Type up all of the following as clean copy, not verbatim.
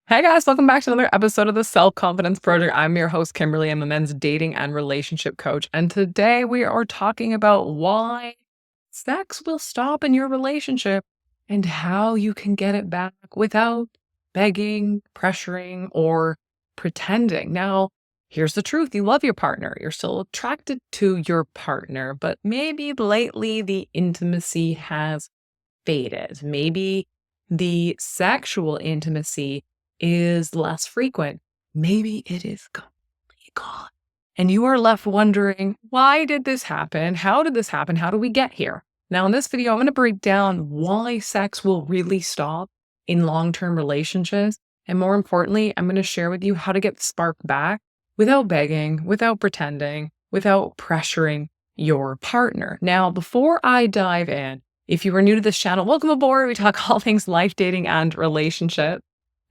Hey guys, welcome back to another episode of the Self Confidence Project. I'm your host, Kimberly. I'm a men's dating and relationship coach. And today we are talking about why sex will stop in your relationship and how you can get it back without begging, pressuring, or pretending. Now, here's the truth. You love your partner. You're still attracted to your partner, but maybe lately the intimacy has faded. Maybe the sexual intimacy is less frequent. Maybe it is completely gone. And you are left wondering, why did this happen? How did this happen? How do we get here? Now, in this video, I'm going to break down why sex will really stop in long term relationships. And more importantly, I'm going to share with you how to get the spark back without begging, without pretending, without pressuring your partner. Now, before I dive in, if you are new to this channel, welcome aboard. We talk all things life, dating, and relationship.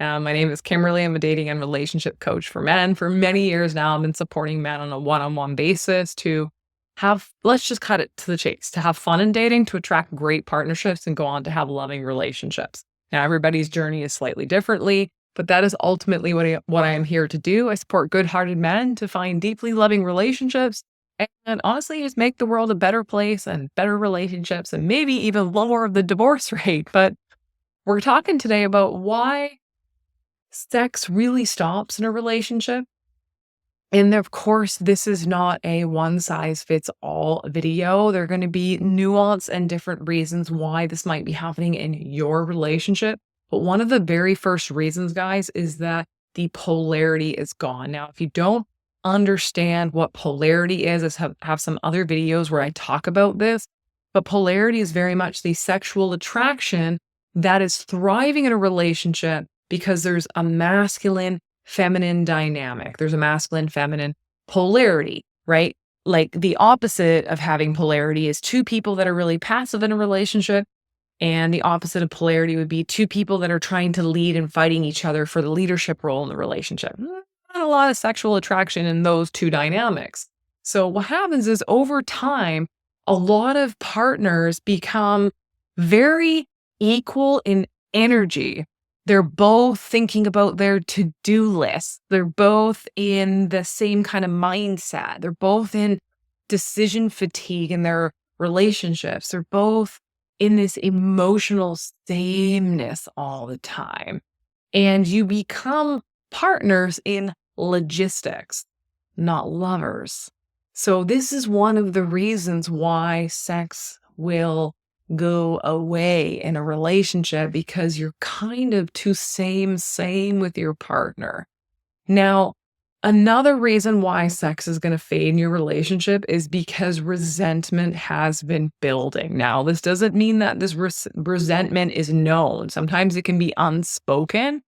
My name is Kimberly. I'm a dating and relationship coach for men. For many years now, I've been supporting men on a one-on-one basis to have, let's just cut it to the chase, to have fun in dating, to attract great partnerships, and go on to have loving relationships. Now, everybody's journey is slightly differently, but that is ultimately what I am here to do. I support good-hearted men to find deeply loving relationships and honestly just make the world a better place and better relationships and maybe even lower the divorce rate. But we're talking today about why sex really stops in a relationship. And of course, this is not a one size fits all video. There are going to be nuance and different reasons why this might be happening in your relationship. But one of the very first reasons, guys, is that the polarity is gone. Now, if you don't understand what polarity is, I have some other videos where I talk about this. But polarity is very much the sexual attraction that is thriving in a relationship because there's a masculine feminine dynamic. There's a masculine feminine polarity, right? Like the opposite of having polarity is two people that are really passive in a relationship. And the opposite of polarity would be two people that are trying to lead and fighting each other for the leadership role in the relationship. Not a lot of sexual attraction in those two dynamics. So what happens is over time, a lot of partners become very equal in energy. They're both thinking about their to-do list. They're both in the same kind of mindset. They're both in decision fatigue in their relationships. They're both in this emotional sameness all the time. And you become partners in logistics, not lovers. So this is one of the reasons why sex will go away in a relationship, because you're kind of too same with your partner. Now, another reason why sex is going to fade in your relationship is because resentment has been building. Now, this doesn't mean that this resentment is known. Sometimes it can be unspoken,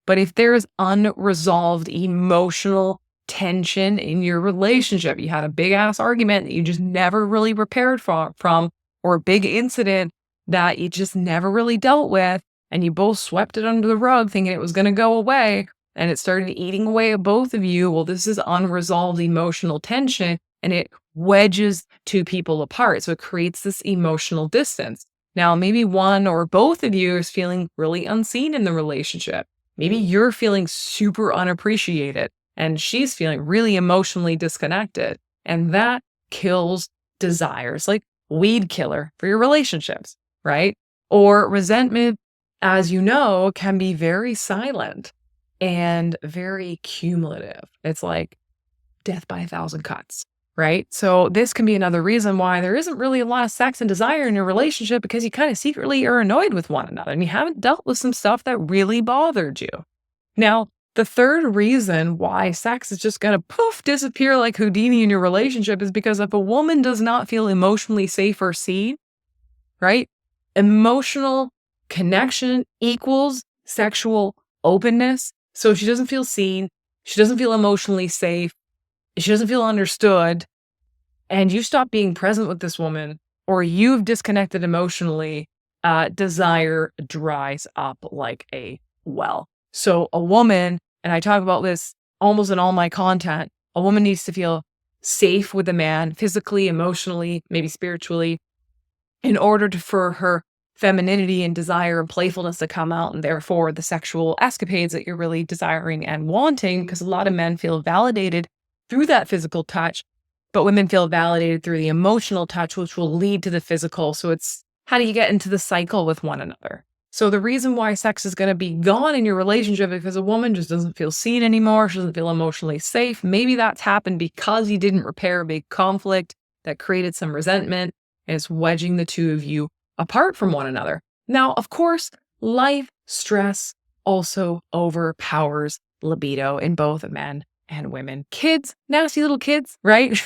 but if there's unresolved emotional tension in your relationship, you had a big ass argument that you just never really repaired from, or a big incident that you just never really dealt with, and you both swept it under the rug thinking it was going to go away, and it started eating away at both of you. Well, this is unresolved emotional tension, and it wedges two people apart. So it creates this emotional distance. Now, maybe one or both of you is feeling really unseen in the relationship. Maybe you're feeling super unappreciated, and she's feeling really emotionally disconnected. And that kills desires. Like weed killer for your relationships, right? Or resentment, as you know, can be very silent and very cumulative. It's like death by 1,000 cuts, right? So this can be another reason why there isn't really a lot of sex and desire in your relationship, because you kind of secretly are annoyed with one another and you haven't dealt with some stuff that really bothered you. Now, the third reason why sex is just going to poof, disappear like Houdini in your relationship is because if a woman does not feel emotionally safe or seen, right? Emotional connection equals sexual openness. So if she doesn't feel seen, she doesn't feel emotionally safe, she doesn't feel understood, and you stop being present with this woman, or you've disconnected emotionally, desire dries up like a well. So a woman, and I talk about this almost in all my content, a woman needs to feel safe with a man, physically, emotionally, maybe spiritually, in order for her femininity and desire and playfulness to come out, and therefore the sexual escapades that you're really desiring and wanting, because a lot of men feel validated through that physical touch, but women feel validated through the emotional touch, which will lead to the physical. So it's how do you get into the cycle with one another? So the reason why sex is going to be gone in your relationship is because a woman just doesn't feel seen anymore. She doesn't feel emotionally safe. Maybe that's happened because you didn't repair a big conflict that created some resentment, and it's wedging the two of you apart from one another. Now, of course, life stress also overpowers libido in both men and women. Kids, nasty little kids, right?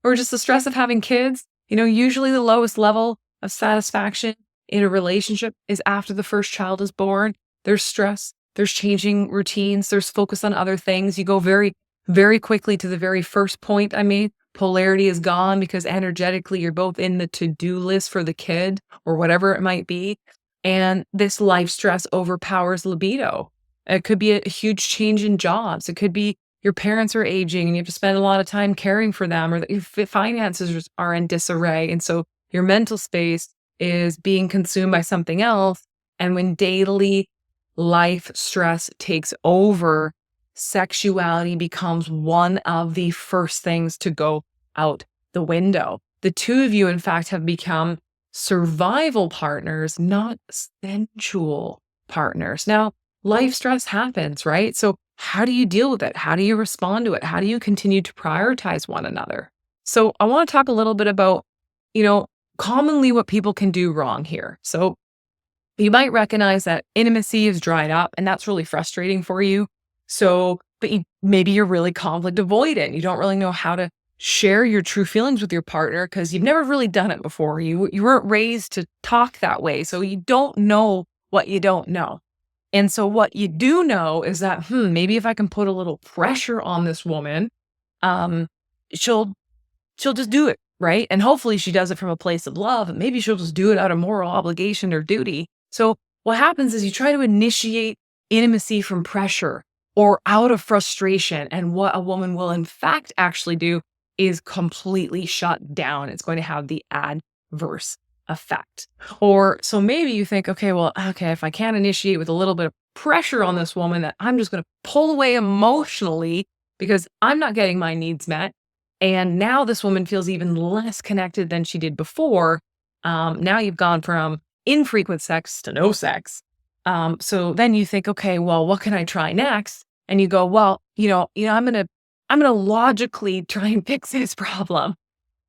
Or just the stress of having kids. Usually the lowest level of satisfaction in a relationship is after the first child is born. There's stress, there's changing routines, there's focus on other things. You go very, very quickly to the very first point I made. Polarity is gone because energetically you're both in the to-do list for the kid or whatever it might be. And this life stress overpowers libido. It could be a huge change in jobs. It could be your parents are aging and you have to spend a lot of time caring for them, or that your finances are in disarray. And so your mental space is being consumed by something else. And when daily life stress takes over, sexuality becomes one of the first things to go out the window. The two of you, in fact, have become survival partners, not sensual partners. Now, life stress happens, right? So how do you deal with it? How do you respond to it? How do you continue to prioritize one another? So I want to talk a little bit about, commonly what people can do wrong here. So you might recognize that intimacy is dried up, and that's really frustrating for you. So, but maybe you're really conflict avoidant. You don't really know how to share your true feelings with your partner because you've never really done it before. You weren't raised to talk that way. So you don't know what you don't know. And so what you do know is that, maybe if I can put a little pressure on this woman, she'll just do it, right? And hopefully she does it from a place of love. And maybe she'll just do it out of moral obligation or duty. So what happens is you try to initiate intimacy from pressure or out of frustration. And what a woman will in fact actually do is completely shut down. It's going to have the adverse effect. Or so maybe you think, okay, if I can't initiate with a little bit of pressure on this woman, that I'm just going to pull away emotionally because I'm not getting my needs met. And now this woman feels even less connected than she did before. Now you've gone from infrequent sex to no sex. So then you think, okay, well, what can I try next? And you go, well, I'm gonna logically try and fix this problem.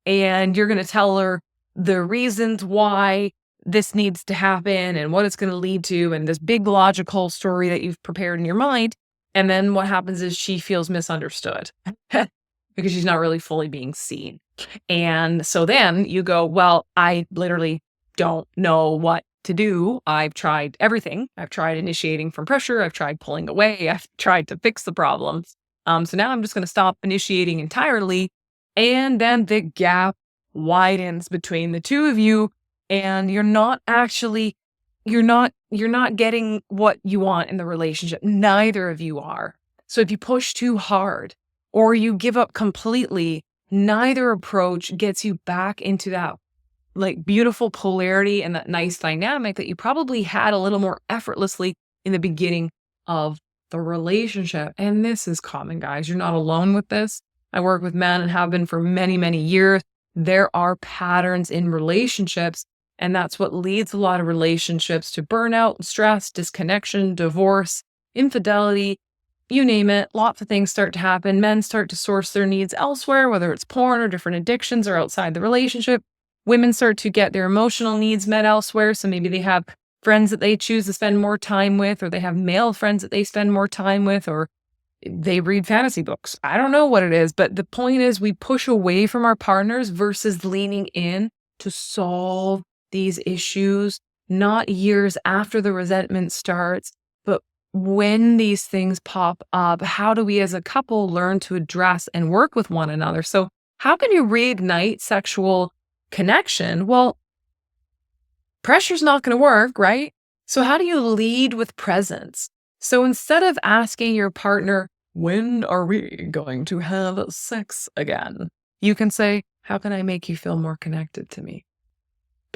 And you're gonna tell her the reasons why this needs to happen and what it's gonna lead to, and this big logical story that you've prepared in your mind. And then what happens is she feels misunderstood because she's not really fully being seen. And so then you go, well, I literally don't know what to do. I've tried everything. I've tried initiating from pressure. I've tried pulling away. I've tried to fix the problems. So now I'm just going to stop initiating entirely. And then the gap widens between the two of you, and you're not getting what you want in the relationship. Neither of you are. So if you push too hard or you give up completely, neither approach gets you back into that beautiful polarity and that nice dynamic that you probably had a little more effortlessly in the beginning of the relationship. And this is common, guys. You're not alone with this. I work with men and have been for many, many years. There are patterns in relationships, and that's what leads a lot of relationships to burnout, stress, disconnection, divorce, infidelity, you name it. Lots of things start to happen. Men start to source their needs elsewhere, whether it's porn or different addictions or outside the relationship. Women start to get their emotional needs met elsewhere. So maybe they have friends that they choose to spend more time with, or they have male friends that they spend more time with, or they read fantasy books. I don't know what it is, but the point is we push away from our partners versus leaning in to solve these issues, not years after the resentment starts, but when these things pop up. How do we as a couple learn to address and work with one another? So how can you reignite sexual connection? Well, pressure's not going to work, right? So how do you lead with presence? So instead of asking your partner, when are we going to have sex again? You can say, how can I make you feel more connected to me?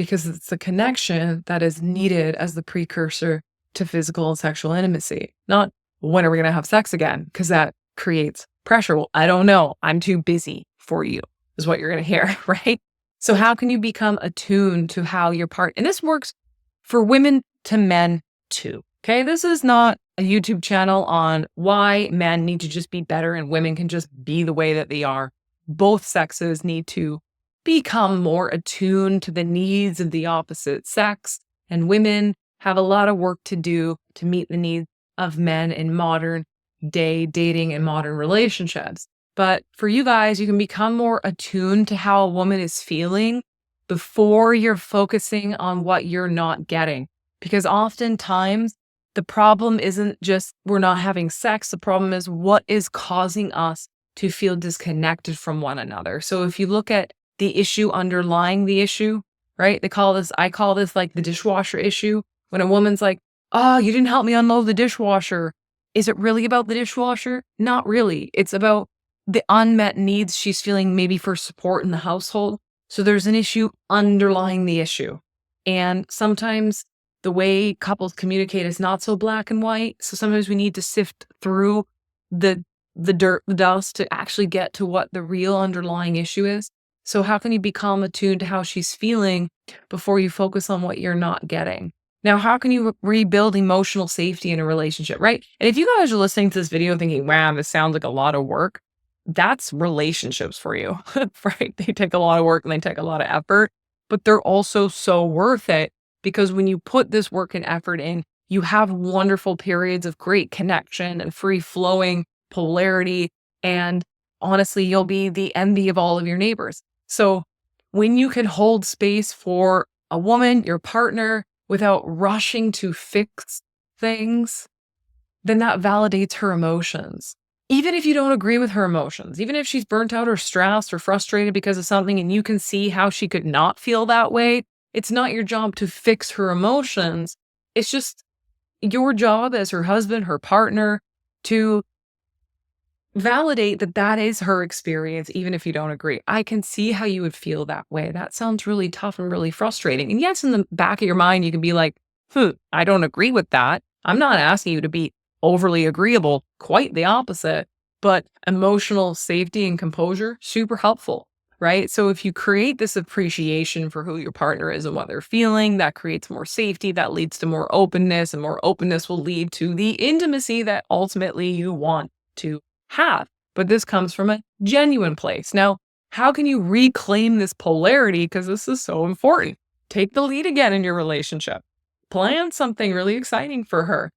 because it's the connection that is needed as the precursor to physical and sexual intimacy, not when are we going to have sex again? Because that creates pressure. Well, I don't know. I'm too busy for you, is what you're going to hear, right? So, how can you become attuned to how your part, and this works for women to men too. Okay. This is not a YouTube channel on why men need to just be better and women can just be the way that they are. Both sexes need to become more attuned to the needs of the opposite sex, and women have a lot of work to do to meet the needs of men in modern day dating and modern relationships. But for you guys, you can become more attuned to how a woman is feeling before you're focusing on what you're not getting. Because oftentimes the problem isn't just we're not having sex. The problem is what is causing us to feel disconnected from one another. So if you look at the issue underlying the issue, right? I call this like the dishwasher issue. When a woman's like, oh, you didn't help me unload the dishwasher. Is it really about the dishwasher? Not really. It's about the unmet needs she's feeling maybe for support in the household. So there's an issue underlying the issue. And sometimes the way couples communicate is not so black and white. So sometimes we need to sift through the dirt, the dust to actually get to what the real underlying issue is. So how can you become attuned to how she's feeling before you focus on what you're not getting? Now, how can you rebuild emotional safety in a relationship, right? And if you guys are listening to this video thinking, wow, this sounds like a lot of work, that's relationships for you, right? They take a lot of work and they take a lot of effort, but they're also so worth it because when you put this work and effort in, you have wonderful periods of great connection and free flowing polarity. And honestly, you'll be the envy of all of your neighbors. So when you can hold space for a woman, your partner, without rushing to fix things, then that validates her emotions. Even if you don't agree with her emotions, even if she's burnt out or stressed or frustrated because of something and you can see how she could not feel that way, it's not your job to fix her emotions. It's just your job as her husband, her partner, to validate that that is her experience, even if you don't agree. I can see how you would feel that way. That sounds really tough and really frustrating. And yes, in the back of your mind, you can be like, I don't agree with that. I'm not asking you to be overly agreeable, quite the opposite. But emotional safety and composure, super helpful, right? So if you create this appreciation for who your partner is and what they're feeling, that creates more safety, that leads to more openness, and more openness will lead to the intimacy that ultimately you want to have. But this comes from a genuine place. Now, how can you reclaim this polarity? Because this is so important. Take the lead again in your relationship. Plan something really exciting for her.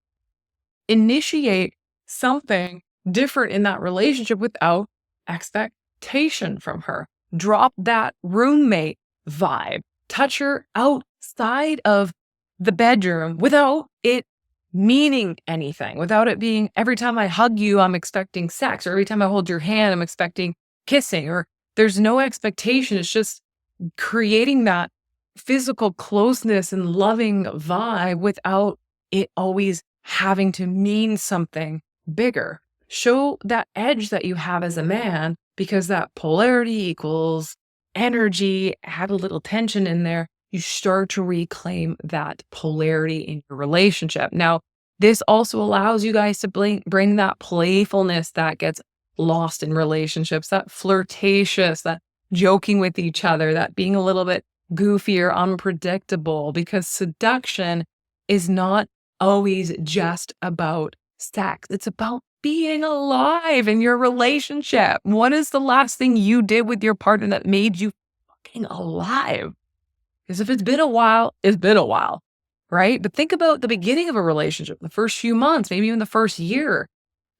Initiate something different in that relationship without expectation from her. Drop that roommate vibe. Touch her outside of the bedroom without it meaning anything, without it being every time I hug you, I'm expecting sex, or every time I hold your hand, I'm expecting kissing, or there's no expectation. It's just creating that physical closeness and loving vibe without it always having to mean something bigger. Show that edge that you have as a man, because that polarity equals energy, add a little tension in there. You start to reclaim that polarity in your relationship. Now, this also allows you guys to bring that playfulness that gets lost in relationships, that flirtatious, that joking with each other, that being a little bit goofy or unpredictable, because seduction is not always just about sex. It's about being alive in your relationship. What is the last thing you did with your partner that made you fucking alive? Because if it's been a while, it's been a while, right? But think about the beginning of a relationship, the first few months, maybe even the first year.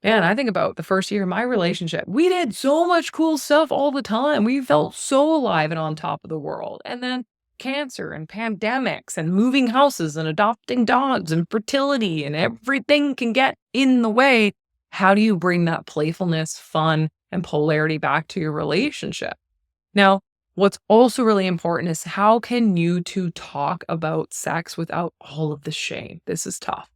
Man, I think about the first year of my relationship. We did so much cool stuff all the time. We felt so alive and on top of the world. And then cancer and pandemics and moving houses and adopting dogs and fertility and everything can get in the way. How do you bring that playfulness, fun, and polarity back to your relationship? Now, what's also really important is how can you two talk about sex without all of the shame? This is tough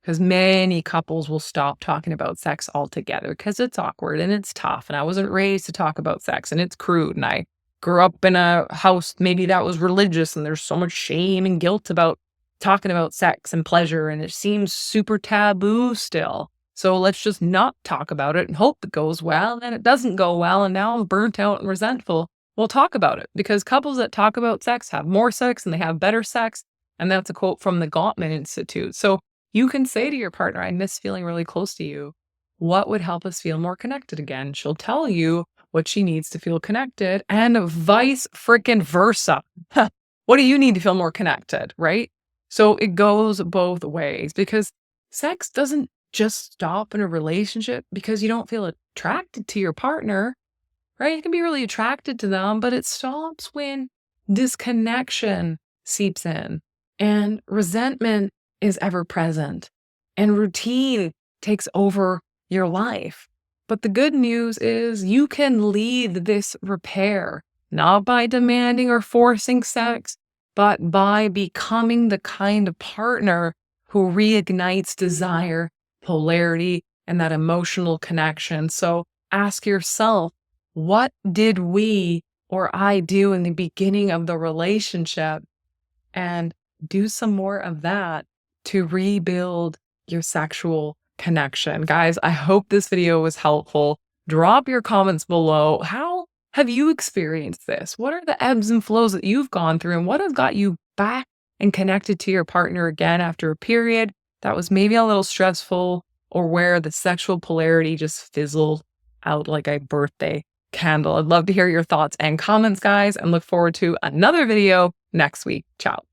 because many couples will stop talking about sex altogether because it's awkward and it's tough. And I wasn't raised to talk about sex and it's crude and I grew up in a house maybe that was religious and there's so much shame and guilt about talking about sex and pleasure, and it seems super taboo still. So let's just not talk about it and hope it goes well. And then it doesn't go well. And now I'm burnt out and resentful. We'll talk about it, because couples that talk about sex have more sex and they have better sex. And that's a quote from the Gottman Institute. So you can say to your partner, I miss feeling really close to you. What would help us feel more connected again? She'll tell you what she needs to feel connected, and vice freaking versa. What do you need to feel more connected, right? So it goes both ways, because sex doesn't just stop in a relationship because you don't feel attracted to your partner, right? You can be really attracted to them, but it stops when disconnection seeps in and resentment is ever present and routine takes over your life. But the good news is you can lead this repair, not by demanding or forcing sex, but by becoming the kind of partner who reignites desire, polarity, and that emotional connection. So ask yourself, what did we or I do in the beginning of the relationship? And do some more of that to rebuild your sexual connection. Guys, I hope this video was helpful. Drop your comments below. How have you experienced this? What are the ebbs and flows that you've gone through, and what has got you back and connected to your partner again after a period that was maybe a little stressful, or where the sexual polarity just fizzled out like a birthday candle? I'd love to hear your thoughts and comments, guys, and look forward to another video next week. Ciao.